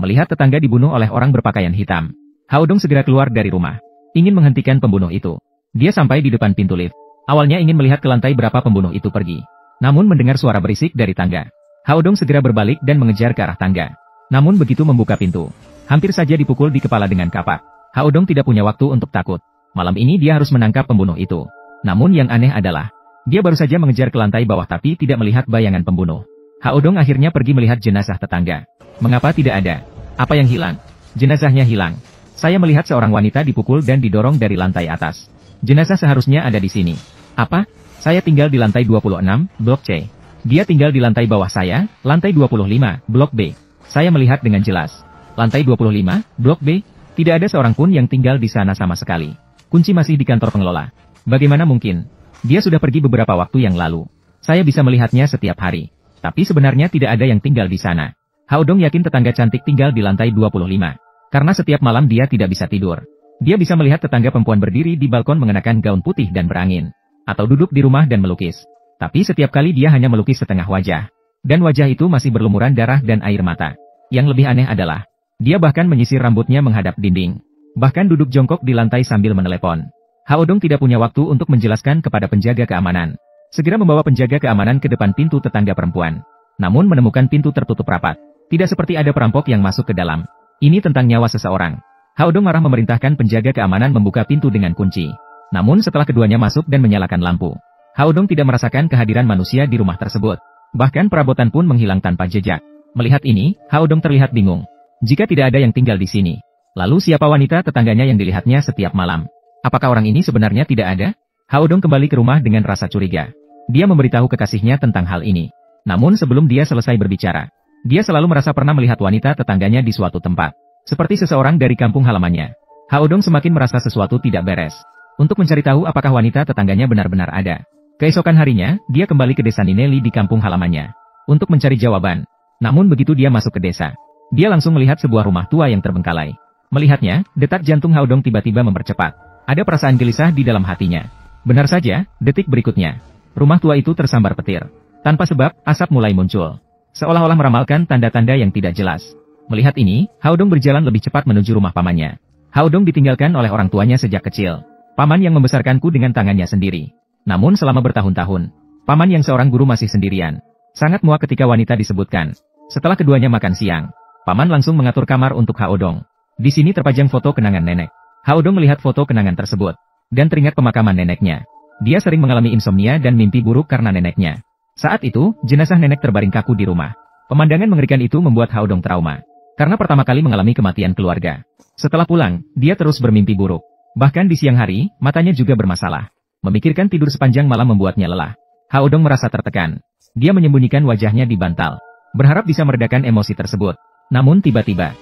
Melihat tetangga dibunuh oleh orang berpakaian hitam, Haodong segera keluar dari rumah, ingin menghentikan pembunuh itu. Dia sampai di depan pintu lift. Awalnya ingin melihat ke lantai berapa pembunuh itu pergi. Namun mendengar suara berisik dari tangga, Haodong segera berbalik dan mengejar ke arah tangga. Namun begitu membuka pintu, hampir saja dipukul di kepala dengan kapak. Haodong tidak punya waktu untuk takut. Malam ini dia harus menangkap pembunuh itu. Namun yang aneh adalah, dia baru saja mengejar ke lantai bawah tapi tidak melihat bayangan pembunuh. Haodong akhirnya pergi melihat jenazah tetangga. Mengapa tidak ada? Apa yang hilang? Jenazahnya hilang. Saya melihat seorang wanita dipukul dan didorong dari lantai atas. Jenazah seharusnya ada di sini. Apa? Saya tinggal di lantai 26, blok C. Dia tinggal di lantai bawah saya, lantai 25, blok B. Saya melihat dengan jelas. Lantai 25, blok B, tidak ada seorang pun yang tinggal di sana sama sekali. Kunci masih di kantor pengelola. Bagaimana mungkin? Dia sudah pergi beberapa waktu yang lalu. Saya bisa melihatnya setiap hari. Tapi sebenarnya tidak ada yang tinggal di sana. Haodong yakin tetangga cantik tinggal di lantai 25. Karena setiap malam dia tidak bisa tidur. Dia bisa melihat tetangga perempuan berdiri di balkon mengenakan gaun putih dan berangin. Atau duduk di rumah dan melukis. Tapi setiap kali dia hanya melukis setengah wajah. Dan wajah itu masih berlumuran darah dan air mata. Yang lebih aneh adalah, dia bahkan menyisir rambutnya menghadap dinding. Bahkan duduk jongkok di lantai sambil menelepon. Haodong tidak punya waktu untuk menjelaskan kepada penjaga keamanan. Segera membawa penjaga keamanan ke depan pintu tetangga perempuan. Namun menemukan pintu tertutup rapat. Tidak seperti ada perampok yang masuk ke dalam. Ini tentang nyawa seseorang. Haodong marah memerintahkan penjaga keamanan membuka pintu dengan kunci. Namun setelah keduanya masuk dan menyalakan lampu, Haodong tidak merasakan kehadiran manusia di rumah tersebut. Bahkan perabotan pun menghilang tanpa jejak. Melihat ini, Haodong terlihat bingung. Jika tidak ada yang tinggal di sini, lalu siapa wanita tetangganya yang dilihatnya setiap malam? Apakah orang ini sebenarnya tidak ada? Haodong kembali ke rumah dengan rasa curiga. Dia memberitahu kekasihnya tentang hal ini. Namun sebelum dia selesai berbicara, dia selalu merasa pernah melihat wanita tetangganya di suatu tempat. Seperti seseorang dari kampung halamannya. Haodong semakin merasa sesuatu tidak beres. Untuk mencari tahu apakah wanita tetangganya benar-benar ada. Keesokan harinya, dia kembali ke desa Nineli di kampung halamannya. Untuk mencari jawaban. Namun begitu dia masuk ke desa, dia langsung melihat sebuah rumah tua yang terbengkalai. Melihatnya, detak jantung Haodong tiba-tiba mempercepat. Ada perasaan gelisah di dalam hatinya. Benar saja, detik berikutnya, rumah tua itu tersambar petir. Tanpa sebab, asap mulai muncul. Seolah-olah meramalkan tanda-tanda yang tidak jelas. Melihat ini, Haodong berjalan lebih cepat menuju rumah pamannya. Haodong ditinggalkan oleh orang tuanya sejak kecil. Paman yang membesarkanku dengan tangannya sendiri. Namun selama bertahun-tahun, paman yang seorang guru masih sendirian. Sangat muak ketika wanita disebutkan. Setelah keduanya makan siang, paman langsung mengatur kamar untuk Haodong. Di sini terpajang foto kenangan nenek. Haodong melihat foto kenangan tersebut, dan teringat pemakaman neneknya. Dia sering mengalami insomnia dan mimpi buruk karena neneknya. Saat itu, jenazah nenek terbaring kaku di rumah. Pemandangan mengerikan itu membuat Haodong trauma. Karena pertama kali mengalami kematian keluarga. Setelah pulang, dia terus bermimpi buruk. Bahkan di siang hari, matanya juga bermasalah. Memikirkan tidur sepanjang malam membuatnya lelah. Haodong merasa tertekan. Dia menyembunyikan wajahnya di bantal. Berharap bisa meredakan emosi tersebut. Namun tiba-tiba.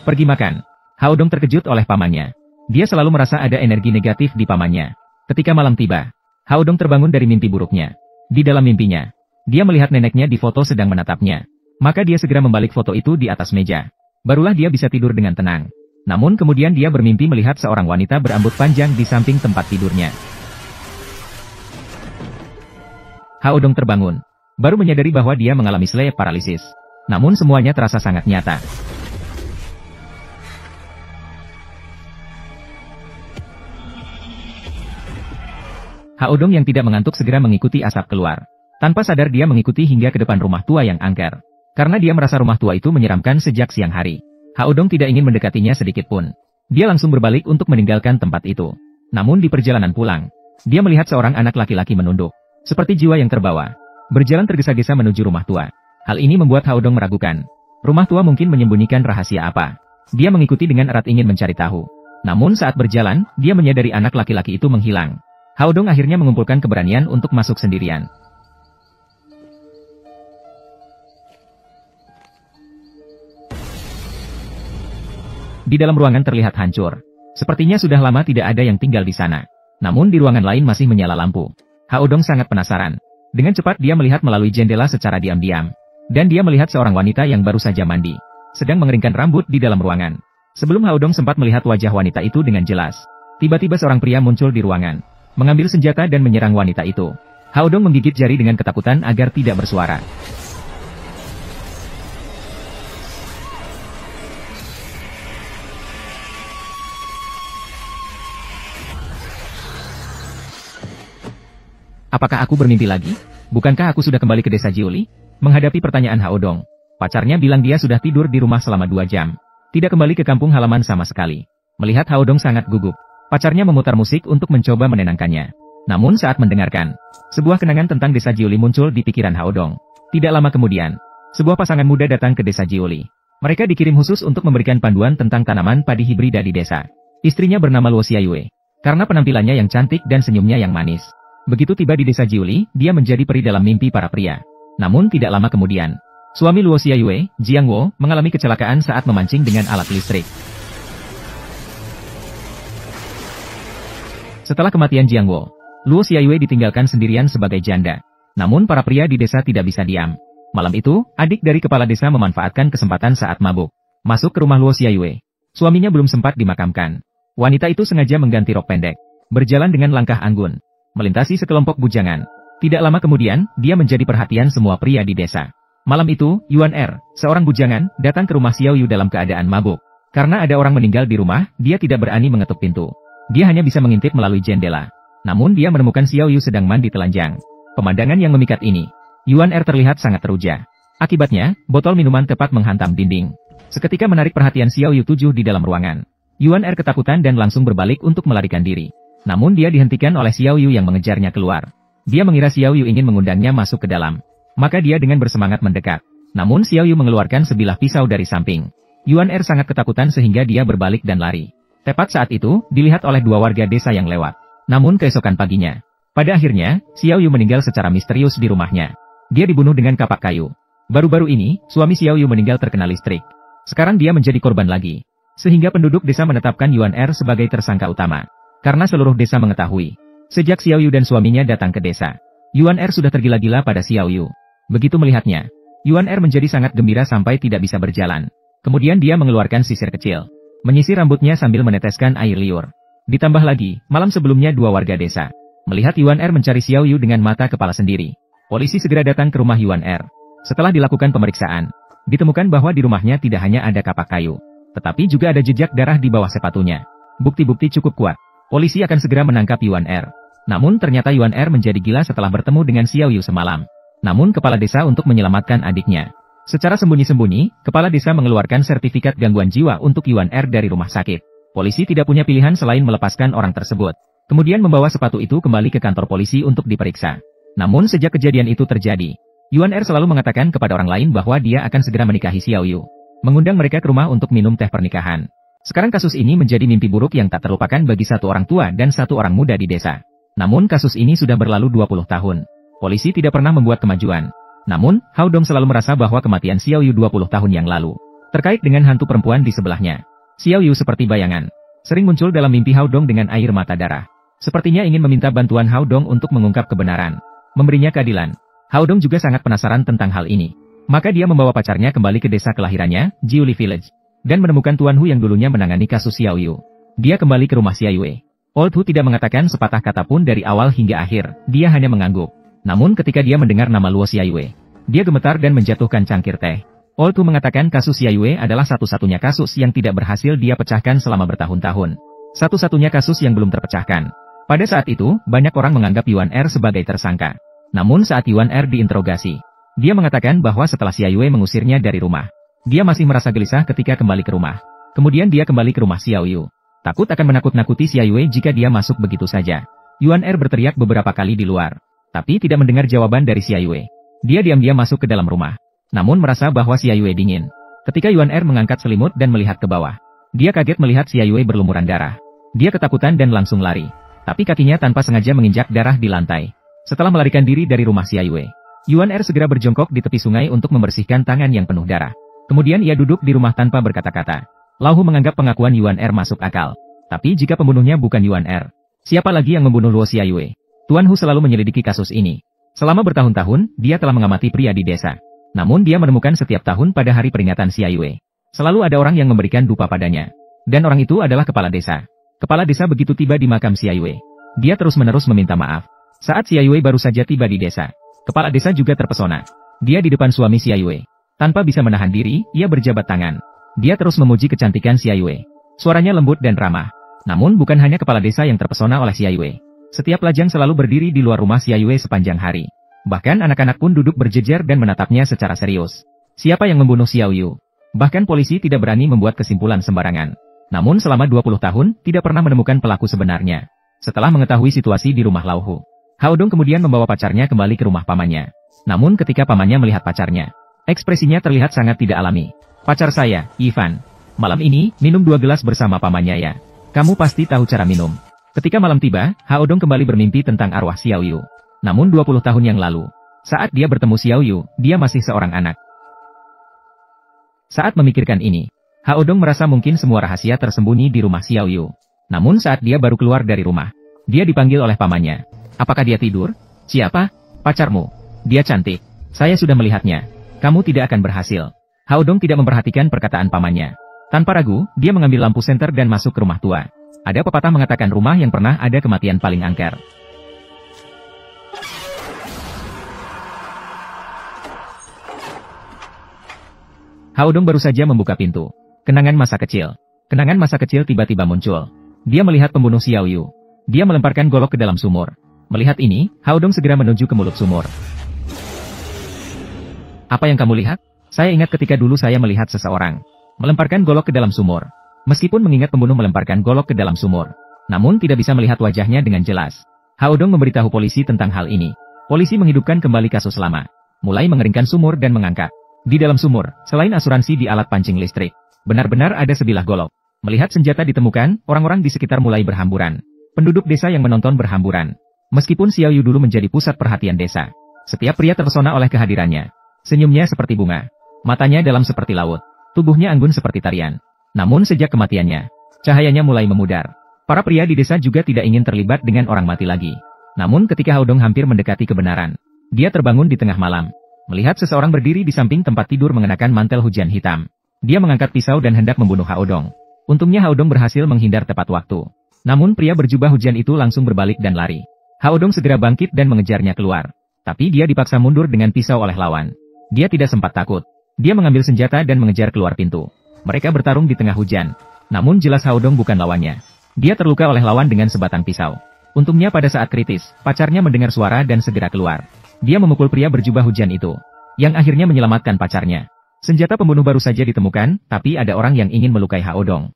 Pergi makan. Haodong terkejut oleh pamannya. Dia selalu merasa ada energi negatif di pamannya. Ketika malam tiba, Haodong terbangun dari mimpi buruknya. Di dalam mimpinya, dia melihat neneknya di foto sedang menatapnya. Maka dia segera membalik foto itu di atas meja. Barulah dia bisa tidur dengan tenang. Namun kemudian dia bermimpi melihat seorang wanita berambut panjang di samping tempat tidurnya. Haodong terbangun. Baru menyadari bahwa dia mengalami sleep paralisis. Namun semuanya terasa sangat nyata. Haodong yang tidak mengantuk segera mengikuti asap keluar. Tanpa sadar dia mengikuti hingga ke depan rumah tua yang angker. Karena dia merasa rumah tua itu menyeramkan sejak siang hari. Haodong tidak ingin mendekatinya sedikit pun. Dia langsung berbalik untuk meninggalkan tempat itu. Namun di perjalanan pulang, dia melihat seorang anak laki-laki menunduk. Seperti jiwa yang terbawa. Berjalan tergesa-gesa menuju rumah tua. Hal ini membuat Haodong meragukan. Rumah tua mungkin menyembunyikan rahasia apa. Dia mengikuti dengan erat ingin mencari tahu. Namun saat berjalan, dia menyadari anak laki-laki itu menghilang. Haodong akhirnya mengumpulkan keberanian untuk masuk sendirian. Di dalam ruangan terlihat hancur. Sepertinya sudah lama tidak ada yang tinggal di sana. Namun di ruangan lain masih menyala lampu. Haodong sangat penasaran. Dengan cepat dia melihat melalui jendela secara diam-diam. Dan dia melihat seorang wanita yang baru saja mandi. Sedang mengeringkan rambut di dalam ruangan. Sebelum Haodong sempat melihat wajah wanita itu dengan jelas. Tiba-tiba seorang pria muncul di ruangan. Mengambil senjata dan menyerang wanita itu. Haodong menggigit jari dengan ketakutan agar tidak bersuara. Apakah aku bermimpi lagi? Bukankah aku sudah kembali ke desa Jiuli? Menghadapi pertanyaan Haodong, pacarnya bilang dia sudah tidur di rumah selama 2 jam. Tidak kembali ke kampung halaman sama sekali. Melihat Haodong sangat gugup, pacarnya memutar musik untuk mencoba menenangkannya. Namun saat mendengarkan, sebuah kenangan tentang desa Jiuli muncul di pikiran Haodong. Tidak lama kemudian, sebuah pasangan muda datang ke desa Jiuli. Mereka dikirim khusus untuk memberikan panduan tentang tanaman padi hibrida di desa. Istrinya bernama Luo Xiayue, karena penampilannya yang cantik dan senyumnya yang manis. Begitu tiba di desa Jiuli, dia menjadi peri dalam mimpi para pria. Namun tidak lama kemudian, suami Luo Xiayue, Jiang Wo, mengalami kecelakaan saat memancing dengan alat listrik. Setelah kematian Jiang Wo, Luo Xiayue ditinggalkan sendirian sebagai janda. Namun para pria di desa tidak bisa diam. Malam itu, adik dari kepala desa memanfaatkan kesempatan saat mabuk, masuk ke rumah Luo Xiayue. Suaminya belum sempat dimakamkan. Wanita itu sengaja mengganti rok pendek, berjalan dengan langkah anggun, melintasi sekelompok bujangan. Tidak lama kemudian, dia menjadi perhatian semua pria di desa. Malam itu, Yuan Er, seorang bujangan, datang ke rumah Xiao Yu dalam keadaan mabuk. Karena ada orang meninggal di rumah, dia tidak berani mengetuk pintu. Dia hanya bisa mengintip melalui jendela. Namun dia menemukan Xiao Yu sedang mandi telanjang. Pemandangan yang memikat ini, Yuan Er terlihat sangat teruja. Akibatnya, botol minuman tepat menghantam dinding. Seketika menarik perhatian Xiao Yu 7 di dalam ruangan. Yuan Er ketakutan dan langsung berbalik untuk melarikan diri. Namun dia dihentikan oleh Xiao Yu yang mengejarnya keluar. Dia mengira Xiao Yu ingin mengundangnya masuk ke dalam. Maka dia dengan bersemangat mendekat. Namun Xiao Yu mengeluarkan sebilah pisau dari samping. Yuan Er sangat ketakutan sehingga dia berbalik dan lari. Tepat saat itu, dilihat oleh 2 warga desa yang lewat. Namun keesokan paginya, pada akhirnya, Xiao Yu meninggal secara misterius di rumahnya. Dia dibunuh dengan kapak kayu. Baru-baru ini, suami Xiao Yu meninggal terkena listrik. Sekarang dia menjadi korban lagi. Sehingga penduduk desa menetapkan Yuan Er sebagai tersangka utama. Karena seluruh desa mengetahui, sejak Xiao Yu dan suaminya datang ke desa, Yuan Er sudah tergila-gila pada Xiao Yu. Begitu melihatnya, Yuan Er menjadi sangat gembira sampai tidak bisa berjalan. Kemudian dia mengeluarkan sisir kecil, menyisir rambutnya sambil meneteskan air liur. Ditambah lagi, malam sebelumnya 2 warga desa melihat Yuan Er mencari Xiao Yu dengan mata kepala sendiri. Polisi segera datang ke rumah Yuan Er. Setelah dilakukan pemeriksaan, ditemukan bahwa di rumahnya tidak hanya ada kapak kayu, tetapi juga ada jejak darah di bawah sepatunya. Bukti-bukti cukup kuat. Polisi akan segera menangkap Yuan Er. Namun ternyata Yuan Er menjadi gila setelah bertemu dengan Xiao Yu semalam. Namun kepala desa untuk menyelamatkan adiknya. Secara sembunyi-sembunyi, kepala desa mengeluarkan sertifikat gangguan jiwa untuk Yuan Er dari rumah sakit. Polisi tidak punya pilihan selain melepaskan orang tersebut. Kemudian membawa sepatu itu kembali ke kantor polisi untuk diperiksa. Namun sejak kejadian itu terjadi, Yuan Er selalu mengatakan kepada orang lain bahwa dia akan segera menikahi Xiao Yu. Mengundang mereka ke rumah untuk minum teh pernikahan. Sekarang kasus ini menjadi mimpi buruk yang tak terlupakan bagi 1 orang tua dan 1 orang muda di desa. Namun kasus ini sudah berlalu 20 tahun. Polisi tidak pernah membuat kemajuan. Namun, Haodong selalu merasa bahwa kematian Xiao Yu 20 tahun yang lalu terkait dengan hantu perempuan di sebelahnya. Xiao Yu seperti bayangan, sering muncul dalam mimpi Haodong dengan air mata darah. Sepertinya ingin meminta bantuan Haodong untuk mengungkap kebenaran, memberinya keadilan. Haodong juga sangat penasaran tentang hal ini. Maka dia membawa pacarnya kembali ke desa kelahirannya, Jiuli Village, dan menemukan Tuan Hu yang dulunya menangani kasus Xiao Yu. Dia kembali ke rumah Xiayue. Old Hu tidak mengatakan sepatah kata pun dari awal hingga akhir, dia hanya mengangguk. Namun ketika dia mendengar nama Luo Xiayue, dia gemetar dan menjatuhkan cangkir teh. Old Hu mengatakan kasus Xiayue adalah satu-satunya kasus yang tidak berhasil dia pecahkan selama bertahun-tahun. Satu-satunya kasus yang belum terpecahkan. Pada saat itu, banyak orang menganggap Yuan Er sebagai tersangka. Namun saat Yuan Er diinterogasi, dia mengatakan bahwa setelah Xiayue mengusirnya dari rumah, dia masih merasa gelisah ketika kembali ke rumah. Kemudian dia kembali ke rumah Xiao Yu. Takut akan menakut-nakuti Xiayue jika dia masuk begitu saja. Yuan Er berteriak beberapa kali di luar, tapi tidak mendengar jawaban dari Xiayue. Dia diam-diam masuk ke dalam rumah, namun merasa bahwa Xiayue dingin. Ketika Yuan Er mengangkat selimut dan melihat ke bawah, dia kaget melihat Xiayue berlumuran darah. Dia ketakutan dan langsung lari, tapi kakinya tanpa sengaja menginjak darah di lantai. Setelah melarikan diri dari rumah Xiayue, Yuan Er segera berjongkok di tepi sungai untuk membersihkan tangan yang penuh darah. Kemudian ia duduk di rumah tanpa berkata-kata. Lau Hu menganggap pengakuan Yuan Er masuk akal. Tapi jika pembunuhnya bukan Yuan Er, siapa lagi yang membunuh Luo Xiayue? Tuan Hu selalu menyelidiki kasus ini. Selama bertahun-tahun, dia telah mengamati pria di desa. Namun dia menemukan setiap tahun pada hari peringatan Xiayue, selalu ada orang yang memberikan dupa padanya. Dan orang itu adalah kepala desa. Kepala desa begitu tiba di makam Xiayue, dia terus-menerus meminta maaf. Saat Xiayue baru saja tiba di desa, kepala desa juga terpesona. Dia di depan suami Xiayue. Tanpa bisa menahan diri, ia berjabat tangan. Dia terus memuji kecantikan Xiayue. Suaranya lembut dan ramah. Namun bukan hanya kepala desa yang terpesona oleh Xiayue. Setiap lajang selalu berdiri di luar rumah Xiaoyue sepanjang hari. Bahkan anak-anak pun duduk berjejer dan menatapnya secara serius. Siapa yang membunuh Xiaoyu? Bahkan polisi tidak berani membuat kesimpulan sembarangan. Namun selama 20 tahun, tidak pernah menemukan pelaku sebenarnya. Setelah mengetahui situasi di rumah Lauhu, Hao Dong kemudian membawa pacarnya kembali ke rumah pamannya. Namun ketika pamannya melihat pacarnya, ekspresinya terlihat sangat tidak alami. Pacar saya, Ivan. Malam ini, minum 2 gelas bersama pamannya ya. Kamu pasti tahu cara minum. Ketika malam tiba, Hao Dong kembali bermimpi tentang arwah Xiaoyu. Namun 20 tahun yang lalu, saat dia bertemu Xiaoyu, dia masih seorang anak. Saat memikirkan ini, Hao Dong merasa mungkin semua rahasia tersembunyi di rumah Xiaoyu. Namun saat dia baru keluar dari rumah, dia dipanggil oleh pamannya. Apakah dia tidur? Siapa? Pacarmu. Dia cantik. Saya sudah melihatnya. Kamu tidak akan berhasil. Hao Dong tidak memperhatikan perkataan pamannya. Tanpa ragu, dia mengambil lampu senter dan masuk ke rumah tua. Ada pepatah mengatakan rumah yang pernah ada kematian paling angker. Hao Dong baru saja membuka pintu. Kenangan masa kecil. Kenangan masa kecil tiba-tiba muncul. Dia melihat pembunuh Xiaoyu. Dia melemparkan golok ke dalam sumur. Melihat ini, Hao Dong segera menuju ke mulut sumur. Apa yang kamu lihat? Saya ingat ketika dulu saya melihat seseorang melemparkan golok ke dalam sumur. Meskipun mengingat pembunuh melemparkan golok ke dalam sumur, namun tidak bisa melihat wajahnya dengan jelas. Hao Dong memberitahu polisi tentang hal ini. Polisi menghidupkan kembali kasus lama. Mulai mengeringkan sumur dan mengangkat. Di dalam sumur, selain asuransi di alat pancing listrik, benar-benar ada sebilah golok. Melihat senjata ditemukan, orang-orang di sekitar mulai berhamburan. Penduduk desa yang menonton berhamburan. Meskipun Xiaoyu dulu menjadi pusat perhatian desa, setiap pria terpesona oleh kehadirannya. Senyumnya seperti bunga. Matanya dalam seperti laut. Tubuhnya anggun seperti tarian. Namun sejak kematiannya, cahayanya mulai memudar. Para pria di desa juga tidak ingin terlibat dengan orang mati lagi. Namun ketika Hao Dong hampir mendekati kebenaran, dia terbangun di tengah malam. Melihat seseorang berdiri di samping tempat tidur mengenakan mantel hujan hitam. Dia mengangkat pisau dan hendak membunuh Hao Dong. Untungnya Hao Dong berhasil menghindar tepat waktu. Namun pria berjubah hujan itu langsung berbalik dan lari. Hao Dong segera bangkit dan mengejarnya keluar. Tapi dia dipaksa mundur dengan pisau oleh lawan. Dia tidak sempat takut. Dia mengambil senjata dan mengejar keluar pintu. Mereka bertarung di tengah hujan. Namun jelas Hao Dong bukan lawannya. Dia terluka oleh lawan dengan sebatang pisau. Untungnya pada saat kritis, pacarnya mendengar suara dan segera keluar. Dia memukul pria berjubah hujan itu, yang akhirnya menyelamatkan pacarnya. Senjata pembunuh baru saja ditemukan, tapi ada orang yang ingin melukai Hao Dong.